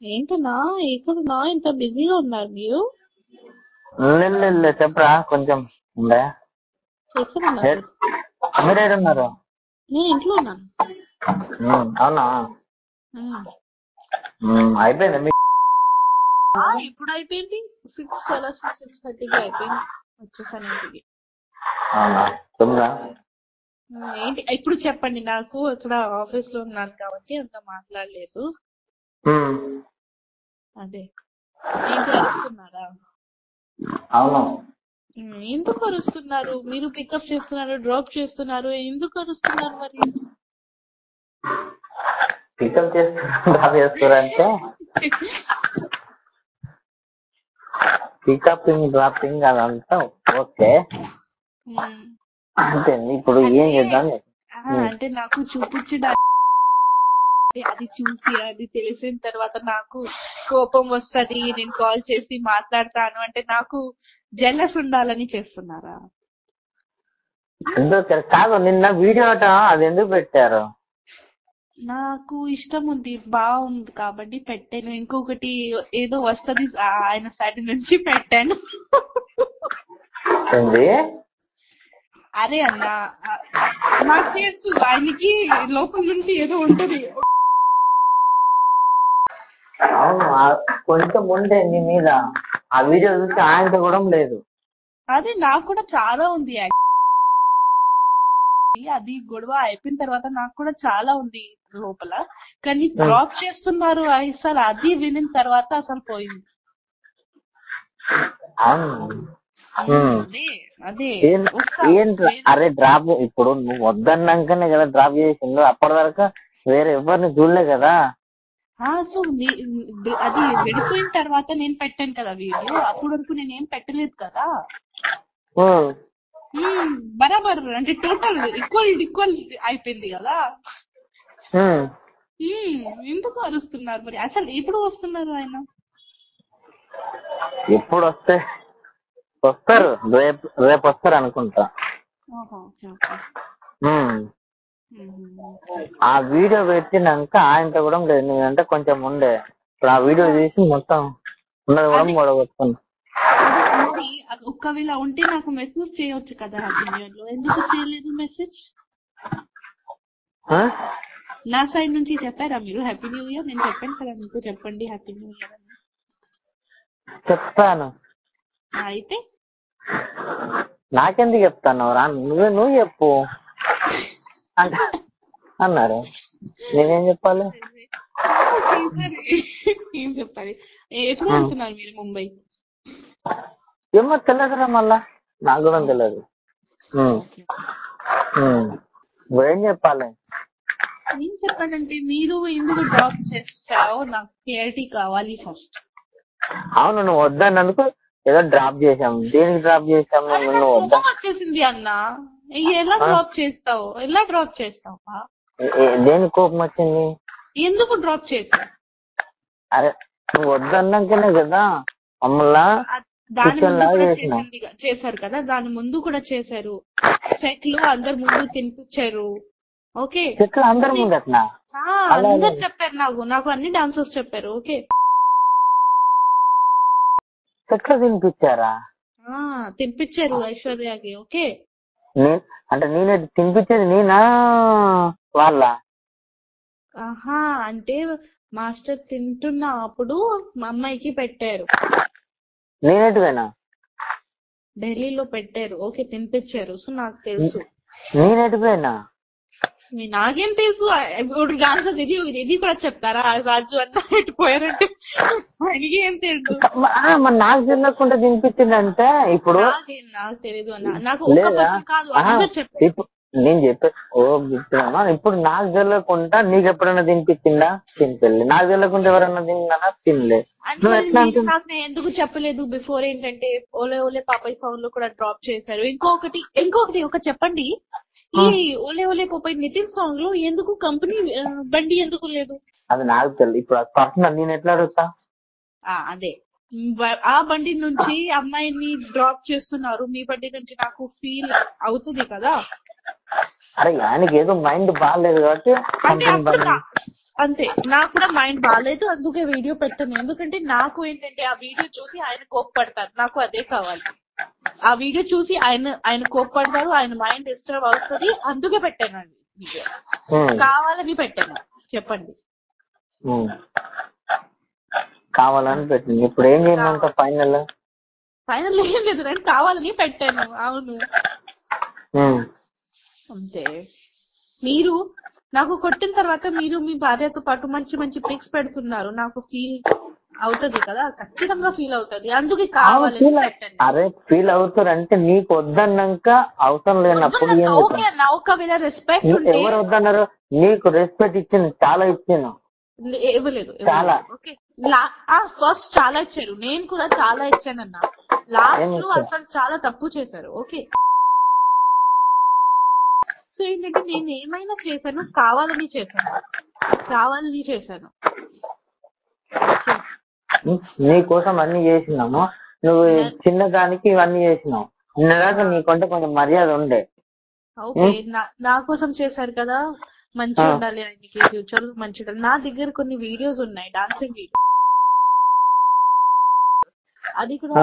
ఏంటన్నా ఎక్కడున్నా ఇంత బిజీగా ఉన్నారు మీరు? చెప్పరా కొంచెం ఉండే. ఎక్కడున్నారు? మీరేడున్నారు? నేను ఇంట్లో ఉన్నాను. అవునా? అయిపోయింది మీ ఇప్పుడు అయిపోయింది 6:30కి అయిపోయింది. వచ్చేసాను ఇంటికి. అవునా? తొమ్మిదా? ఏంటి ఇప్పుడు చెప్పండి. నాకు ఇక్కడ ఆఫీస్ లో ఉన్నాను కాబట్టి అంత మాట్లాడలేదు. అదే ఏంటి అరుస్తున్నారా? అవును. ఎందుకు అరుస్తున్నారు? మీరు పికప్ చేస్తున్నారు, డ్రాప్ చేస్తున్నారు, ఎందుకు అరుస్తున్నారు మరి? పికప్ చేస్తారంటే పికపింగ్ డ్రాపింగ్ అదంతా ఓకే, అంతే. ఇప్పుడు ఏం చేద్దాం అంటే నాకు చూపించడానికి అది చూసి అది తెలిసిన తర్వాత నాకు కోపం వస్తది, నేను కాల్ చేసి మాట్లాడతాను అంటే నాకు జెలస్ ఉండాలని చేస్తున్నారా? కాదు, నిన్న వీడియో అది ఎందుకు పెట్టారు? నాకు ఇష్టం ఉంది, బాగుంది కాబట్టి పెట్టాను. ఇంకొకటి ఏదో వస్తది ఆయన సైడ్ నుంచి పెట్టాను. అరే అన్న, నాకు తెలుసు ఆయనకి లోపల నుంచి ఏదో ఉంటది. అవును, కొంచెం ఉండే నీ మీద. ఆ వీడియో చూసి ఆయనతో కూడా లేదు. అదే నాకు కూడా చాలా ఉంది. అది గొడవ అయిపోయిన తర్వాత నాకు కూడా చాలా ఉంది లోపల, కానీ డ్రాప్ చేస్తున్నారు అసలు అది వినిన తర్వాత అసలు పోయింది. అరే డ్రాప్ ఇప్పుడు నువ్వు వద్దన్నాకనే కదా డ్రాప్ చేసిండు. అప్పటి వరకు వేరే ఎవరిని చూడలే కదా. సో అది విడిపోయిన తర్వాత నేను పెట్టాను కదా వీడియో, అప్పటి వరకు నేనేం పెట్టలేదు కదా. బరాబర్ అంటే టోటల్ ఈక్వల్ అయిపోయింది కదా. ఎందుకు అరుస్తున్నారు మరి? అసలు ఎప్పుడు వస్తున్నారు ఆయన? ఎప్పుడు వస్తారు? రేపు వస్తారు అనుకుంటా. ఆ వీడియో పెట్టినాక ఆయనతో కూడా లేదు, నేనంటే కొంచెం ఉండే. ఇప్పుడు ఆ వీడియో తీసి మొత్తం ఉన్నది కూడా గొడవచ్చుకున్నా. ఒక్కవేళ ఉంటే నాకు మెసేజ్ చేయొచ్చు కదా హ్యాపీ న్యూ ఇయర్ లో, ఎందుకు చేయలేదు మెసేజ్? నా సైడ్ నుంచి చెప్పారా మీరు హ్యాపీ న్యూ ఇయర్? నేను చెప్పాను కదా మీకు, చెప్పండి హ్యాపీ న్యూ ఇయర్ అని. చెప్తాను. అయితే నాకెందుకు చెప్తాను రా, నువ్వు చెప్పు అన్నారు. నేనేం చెప్పాలి? ఏం చెప్పాలి? ఎప్పుడు వెళ్తున్నారు మీరు ముంబై? ఏమో తెలియదురా, మళ్ళా నాకు కూడా తెలియదు. ఏం చెప్పాలి? ఏం చెప్పాలంటే మీరు ఎందుకు డ్రాప్ చేస్తావో నాకు క్లారిటీ కావాలి ఫస్ట్. అవును, నువ్వు వద్దన్నందుకు ఏదో డ్రాప్ చేసాం. దేనికి డ్రాప్ చేసాం? కోపం వచ్చేసింది అన్న. ఎలా డ్రాప్ చేస్తావు? దేనికి కోపం వచ్చింది? ఎందుకు డ్రాప్ చేసావు? అరే నువ్వు వద్దన్నాకనే కదా మమ్మల్ని. దాని ముందు కూడా చేశారు కదా, దాని ముందు కూడా చేశారు. సెట్లు అందరు ముందు తినిపించారు. ఓకే, సెట్లు అందరు ముందు అట్లా అందరు చెప్పారు. నాకు అన్ని డాన్సర్స్ చెప్పారు. ఓకే, సెట్లు తినిపించారా? తినిపించారు ఐశ్వర్యకి. ఓకే, అంటే నేనే తినిపించేది, నేనా వాళ్ళ? అంటే మాస్టర్ తింటున్న అప్పుడు మా అమ్మాయికి పెట్టారు. నేనేటివేనా? ఢిల్లీలో పెట్టారు. ఓకే, తినిపించారు. సో నాకు తెలుసు. నేనేటివేనా? నాకేం తెలుసు? ఇప్పుడు డాన్సర్ ఇది కూడా చెప్తారా? రాజు అన్న ఎట్టిపోయారంటే ఆయనకి ఏం తెలుసు? నాకు తెలియకుండా తినిపించిందంటే ఇప్పుడు నాకు తెలీదు అన్న. నాకు ఒక పర్సన్ కాదు, అందరు చెప్పారు. నేను చెప్తున్నా. ఇప్పుడు నాకు తెలియకుండా నీకు ఎప్పుడైనా తినిపించిందా? తినిపెళ్ళి. నాకు తెలియకుండా ఎవరన్నా తిన్నానా? తినలే. నాకు నేను ఎందుకు చెప్పలేదు బిఫోర్? ఏంటంటే ఓలే ఓలే పాపయ్య సాంగ్ లో కూడా డ్రాప్ చేశారు. ఇంకొకటి ఒక చెప్పండి, ఈ ఓలే ఓలే పాపయ్య నితిన్ సాంగ్ లో ఎందుకు కంపెనీ బండి ఎందుకు లేదు? అది నాకు తెలియదు. ఇప్పుడు పర్సనల్ నేను ఎట్లా అడుగుతా? అదే ఆ బండి నుంచి అమ్మాయిని డ్రాప్ చేస్తున్నారు, మీ బండి నుంచి నాకు ఫీల్ అవుతుంది కదా. అరే ఆయనకి ఏదో మైండ్ బాగాలేదు కాబట్టి అంతే. నాకు కూడా మైండ్ బాగాలేదు, అందుకే వీడియో పెట్టాను. ఎందుకంటే నాకు ఏంటంటే ఆ వీడియో చూసి ఆయన కోప్పడతారు, నాకు అదే కావాలి. ఆ వీడియో చూసి ఆయన కోప్పడతారు, ఆయన మైండ్ డిస్టర్బ్ అవుతుంది, అందుకే పెట్టాను అండి వీడియో. కావాలని పెట్టాను, చెప్పండి. కావాలని పెట్టింది. ఇప్పుడు ఏం చేయండి ఫైనల్ ఏం లేదు, నేను కావాలని పెట్టాను. అవును అంతే. మీరు నాకు కొట్టిన తర్వాత మీరు మీ భార్యతో పాటు మంచి మంచి పిక్స్ పెడుతున్నారు, నాకు ఫీల్ అవుతుంది కదా, ఖచ్చితంగా ఫీల్ అవుతుంది, అందుకే కావాలని పెట్టాను. అరే ఫీల్ అవుతారు అంటే నీకు వద్దన్నాక అవసరం లేనప్పుడు ఓకే అన్న, ఒకవేళ రెస్పెక్ట్ ఉంటే. ఎవరు వద్దన్నారు? నీకు రెస్పెక్ట్ ఇచ్చింది, చాలా ఇచ్చాను. ఇవ్వలేదు చాలా. ఓకే ఫస్ట్ చాలా ఇచ్చారు, నేను కూడా చాలా ఇచ్చానన్న. లాస్ట్ లో అసలు చాలా తప్పు చేశారు. ఓకే, సో ఏంటంటే నేను ఏమైనా చేశాను, కావాలని చేశాను. నీ కోసం అన్ని చేసినాము, నువ్వు చిన్నదానికి ఇవన్నీ చేసినావు. నిన్నదాకా నీకంటే కొంచెం మర్యాద ఉండే. ఓకే, నా కోసం చేశారు కదా, మంచిగా ఉండాలి ఆయనకి, ఫ్యూచర్ మంచి ఉండాలి. నా దగ్గర కొన్ని వీడియోస్ ఉన్నాయి, డాన్సింగ్ వీడియో, అది కూడా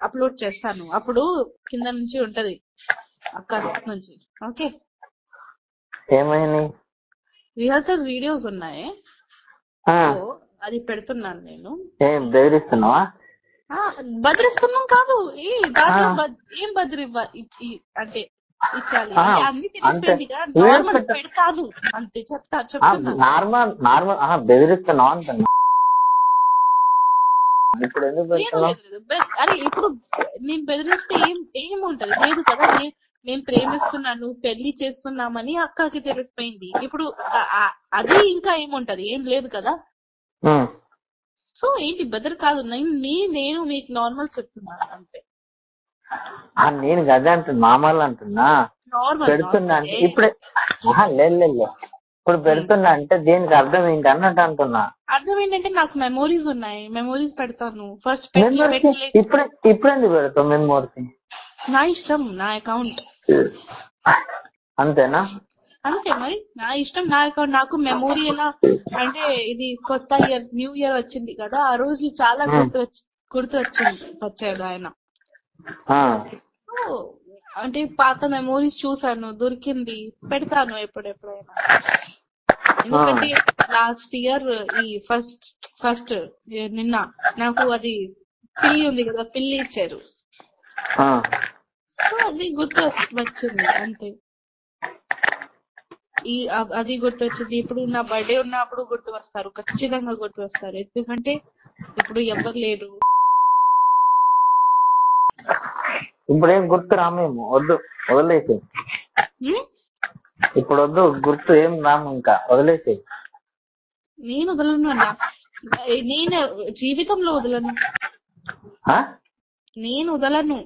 అప్లోడ్ చేస్తాను. అప్పుడు కింద నుంచి ఉంటది, అక్కడ నుంచి. ఓకే, ఏమైంది? రిహర్సల్ వీడియోస్ ఉన్నాయి, అది పెడుతున్నాను నేను. బెదిరిస్తున్నావా? బెదిరిస్తున్నాం కాదు, ఏం అంటే ఇచ్చాలి అన్ని తెలిసిపోయిందిగా, నార్మల్ పెడతాను అంతే, చెప్తున్నా. నార్మల్ బెదిరిస్తున్నావు అంటున్నా. అరే ఇప్పుడు నేను బెదిరిస్తే ఏముంటది? లేదు కదా, నేను ప్రేమిస్తున్నాను, పెళ్లి చేస్తున్నామని అక్కకి తెలిసిపోయింది. ఇప్పుడు అది ఇంకా ఏముంటది? ఏం లేదు కదా. సో ఏంటి బెదర్ కాదు, నేను మీకు నార్మల్ చెప్తున్నాను అంతే. నేను గదే అంటున్నా, నార్మల్ అంటున్నా. పెడుతున్నా అంటే ఇప్పుడే లేదు, ఇప్పుడు పెడుతున్నా అంటే దేనికి అర్థం ఏంటి అన్నట్టు అంటున్నా. అర్థం ఏంటంటే నాకు మెమోరీస్ ఉన్నాయి, మెమోరీస్ పెడతాను. ఫస్ట్ ఇప్పుడు ఎందుకు పెడతావు మెమోరీస్? నా ఇష్టం, నా అకౌంట్ అంతేనా? అంతే మరి, నా ఇష్టం, నా అకౌంట్. నాకు మెమోరీ ఎలా అంటే, ఇది కొత్త ఇయర్, న్యూ ఇయర్ వచ్చింది కదా, ఆ రోజు చాలా గుర్తు వచ్చాడు ఆయన. అంటే పాత మెమోరీస్ చూసాను, దొరికింది, పెడతాను ఎప్పుడెప్పుడైనా. ఎందుకంటే లాస్ట్ ఇయర్ ఈ ఫస్ట్ నిన్న నాకు అది పిల్లి ఉంది కదా, పిల్లి ఇచ్చారు, సో అది గుర్తు వచ్చింది అంతే. అది గుర్తొచ్చింది. ఇప్పుడు నా బర్త్డే ఉన్నప్పుడు గుర్తు వస్తారు, ఖచ్చితంగా గుర్తు వస్తారు. ఎందుకంటే ఇప్పుడు ఎవరు లేరు. ఇప్పుడు ఏం గుర్తు రామేమో, వద్దు, వదిలేసి. ఇప్పుడు వద్దు, గుర్తు ఏం రాము, ఇంకా వదిలేసి. నేను వదలను అన్నా, నేను జీవితంలో వదలను, నేను వదలను.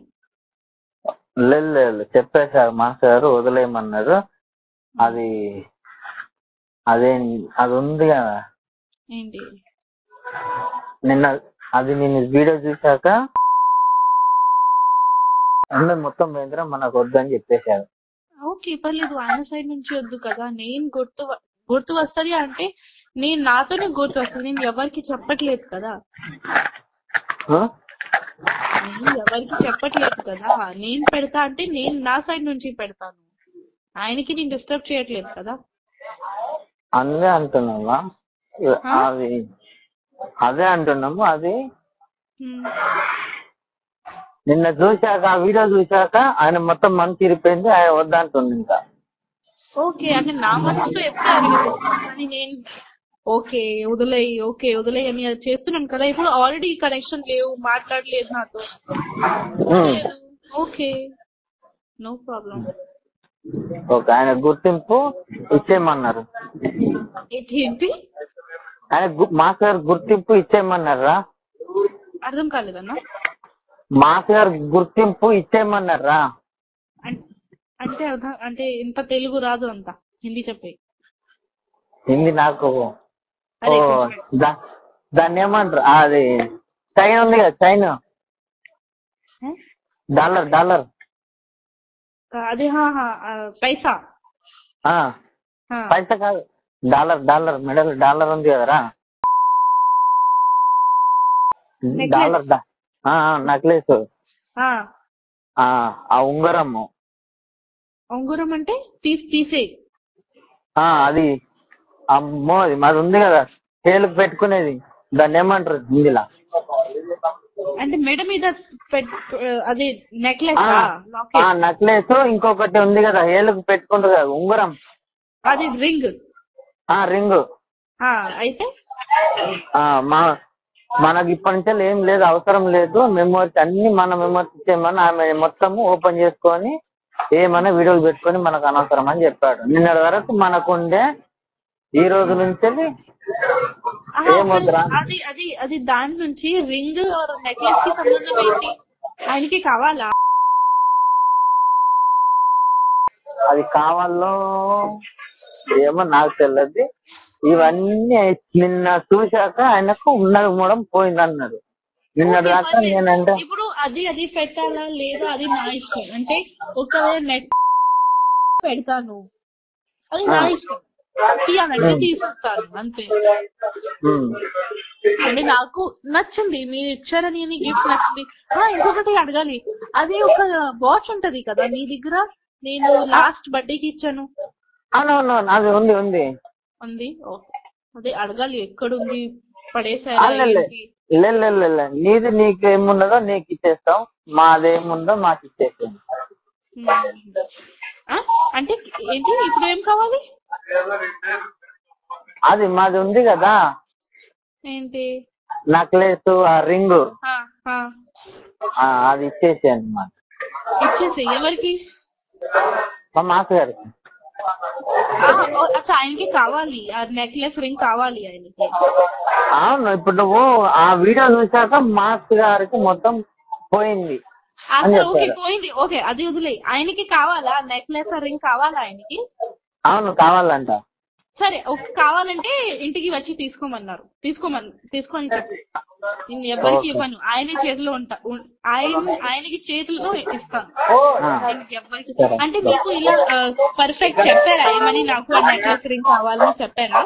లేదు, చెప్పేశారు మాస్టర్ గారు, వదిలేయమన్నారు. అది ఉంది కదా, ఏంటి నిన్న అది నేను వీడియో చూశాక మొత్తం వేంద్ర మనకు వద్దని చెప్పేశారు. ఓకే, పర్లేదు, ఆయన సైడ్ నుంచి వద్దు కదా. నేను గుర్తు వస్తుంది అంటే నేను నాతోనే గుర్తు వస్తుంది, నేను ఎవరికి చెప్పట్లేదు కదా. నేను పెడతా అంటే నేను నా సైడ్ నుంచి పెడతాను, ఆయనకి నేను డిస్టర్బ్ చేయట్లేదు కదా. అదే అంటున్నావా? అదే అంటున్నాము. అది నిన్న చూశాక, ఆ వీడియో చూశాక ఆయన మొత్తం మనసు ఇరిపోయింది, ఆయన వద్దంటుంది ఇంకా. ఓకే, అంటే నా మనసుతో ఎప్పుడు అడగదు, కానీ నేను ఓకే వదిలేయి అని చేస్తున్నాను కదా. ఇప్పుడు ఆల్రెడీ కనెక్షన్ లేవు, మాట్లాడలేదు నాతో, ఓకే, నో ప్రాబ్లం. ఓకే, ఆయన గుర్తింపు ఇచ్చేయమన్నారు. ఏంటి? ఆయన మాస్ గారు గుర్తింపు ఇచ్చేయమన్నారా? అర్థం కాలేదన్నా. మాస్ గారు గుర్తింపు ఇచ్చేయమన్నారా? అంటే అర్థం అంటే ఇంత తెలుగు రాదు, అంత హిందీ చెప్పే. హిందీ నాకు దాన్ని ఏమంటారు, అది చైన్ ఉంది కదా, చైన్, డాలర్ అది పైసా పైసా కాదు, డాలర్ మెడల్ డాలర్ ఉంది కదరా, డాలర్ నెక్లెస్, ఆ ఉంగరము. ఉంగరం అంటే తీసే అది అమ్మో, అది మాది ఉంది కదా చేలుకు పెట్టుకునేది, దాన్ని ఏమంటారు హిందీలా? అంటే మెడ మీద అది నెక్లెస్. నెక్లెస్ ఇంకొకటి ఉంది కదా ఏలుకు పెట్టుకుంటారు కదా ఉంగరం, అది రింగ్. రింగ్. అయితే మనకి ఇప్పటి నుంచి ఏం లేదు, అవసరం లేదు. మెమోరీస్ అన్ని మన మెమోరీస్ ఇచ్చేయమని ఆమె మొత్తం ఓపెన్ చేసుకొని ఏమైనా వీడియోలు పెట్టుకొని మనకు అనవసరం అని చెప్పాడు. నిన్నటి వరకు మనకుండే, ఈ రోజు నుంచి అది దాని నుంచి రింగ్ నెక్లెస్ కి సంబంధం ఏంటి? ఆయనకి కావాలా? అది కావాలో ఏమో నాకు తెలియదు. ఇవన్నీ నిన్న చూశాక ఆయనకు ఉన్నది మూడం పోయింది అన్నాడు. నిన్నటి దాకా నేనంటే ఇప్పుడు అది పెట్టాలా లేదా అది నా ఇష్టం. అంటే ఒకవేళ నెట్ పెడతాను, అది నా ఇష్టం. తీయాలంటే తీసేస్తాను అంతే. అంటే నాకు నచ్చింది, మీరు ఇచ్చారని గిఫ్ట్స్ నచ్చింది. ఇంకొకటి అడగాలి, అది ఒక వాచ్ ఉంటది కదా మీ దగ్గర, నేను లాస్ట్ బర్త్డేకి ఇచ్చాను. అది ఉంది ఉంది ఉంది. ఓకే, అదే అడగాలి ఎక్కడుంది, పడేసారా? నీది నీకేమున్నదో నీకు ఇచ్చేస్తాం, మాదేముందో మాకు ఇచ్చేస్తాం. అంటే ఏంటి ఇప్పుడు ఏం కావాలి? అది మాది ఉంది కదా ఏంటి? నెక్లెస్, ఆ రింగ్, అది ఇచ్చేసేయండి. మాకు ఇచ్చేసి ఎవరికి? మా మాస్ గారికి. ఆయనకి కావాలి, ఆ నెక్లెస్ రింగ్ కావాలి ఆయనకి. అవును, ఇప్పుడు నువ్వు ఆ వీడియో చూసాక మాస్ గారికి మొత్తం పోయింది. ఓకే పోయింది, ఓకే అది వదిలే. ఆయనకి కావాలా నెక్లెస్ రింగ్? కావాలా ఆయనకి? అవును కావాలంట. సరే కావాలంటే ఇంటికి వచ్చి తీసుకోమన్నారు, తీసుకోని చెప్పు. నేను ఎవరికి ఇవ్వను, ఆయన చేతిలో ఆయనకి చేతుల్లో ఇస్తాను. ఎవరికి అంటే మీకు ఇలా పర్ఫెక్ట్ చెప్పారా ఏమని? నాకు ఆ నెక్లెస్ రింగ్ కావాలని చెప్పారా?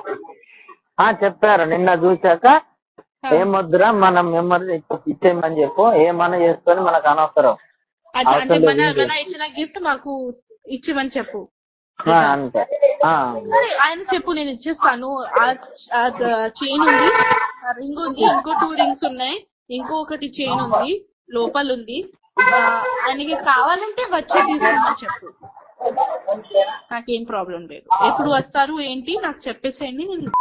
చెప్పారు. నిన్న చూసాక ఏమొద్దురా మనం మెమరీ ఇచ్చేయమని చెప్పు, ఏమన్నా చేసుకొని మనకు అనవసరం. అంటే మన ఇచ్చిన గిఫ్ట్ మాకు ఇచ్చేమని చెప్పు. అంతే. సరే ఆయన చెప్పు, నేను ఇచ్చేస్తాను. చైన్ ఉంది, రింగ్ ఉంది, ఇంకో 2 రింగ్స్ ఉన్నాయి, ఇంకొకటి చైన్ ఉంది, లోపల ఉంది. ఆయనకి కావాలంటే వచ్చి తీసుకోమని చెప్పు, నాకేం ప్రాబ్లం లేదు. ఎప్పుడు వస్తారు ఏంటి నాకు చెప్పేసేయండి, నేను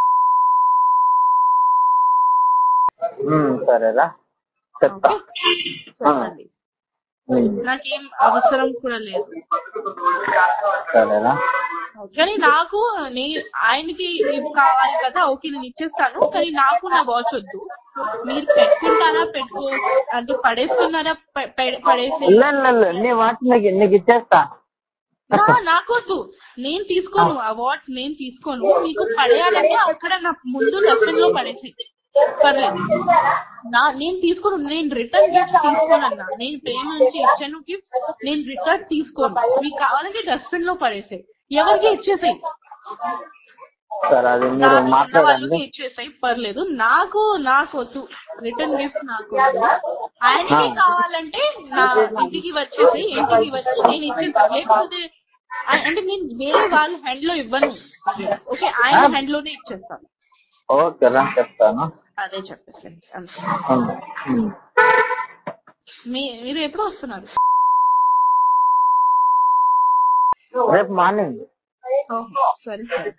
సరేరా చెప్పండి. నాకేం అవసరం కూడా లేదు. కానీ నాకు ఆయనకి ఇవి కావాలి కదా, ఓకే నేను ఇచ్చేస్తాను. కానీ నాకు నా వాచ్ వద్దు. మీరు పెట్టుకుంటారా అంటే పడేస్తున్నారా? పడేసి నాకొద్దు, నేను తీసుకోను ఆ వాచ్, నేను తీసుకోను. మీకు పడేయాలంటే అక్కడ నా ముందు డస్ట్బిన్ లో పడేసి పర్లేదు. నేను తీసుకోను, నేను రిటర్న్ గిఫ్ట్స్ తీసుకోనన్నా. నేను ప్రేమ నుంచి ఇచ్చాను గిఫ్ట్స్, నేను రిటర్న్ తీసుకోను. మీకు కావాలంటే డస్ట్బిన్ లో పడేసాయి, ఎవరికి ఇచ్చేసాయి, వాళ్ళకి ఇచ్చేసాయి, పర్లేదు. నాకు వద్దు రిటర్న్ గిఫ్ట్, నాకు ఆయనకి కావాలంటే నా ఇంటికి వచ్చేసి, ఇంటికి వచ్చి నేను ఇచ్చేస్తాను. లేకపోతే అంటే నేను వేరే వాళ్ళ హ్యాండ్ లో ఇవ్వను, ఓకే ఆయన హ్యాండ్ లోనే ఇచ్చేస్తాను. ఓకే రా చెప్తాను. అదే చెప్పేసండి అంతే. మీరు ఎప్పుడు వస్తున్నారు? రేపు మార్నింగ్. సరే సరే.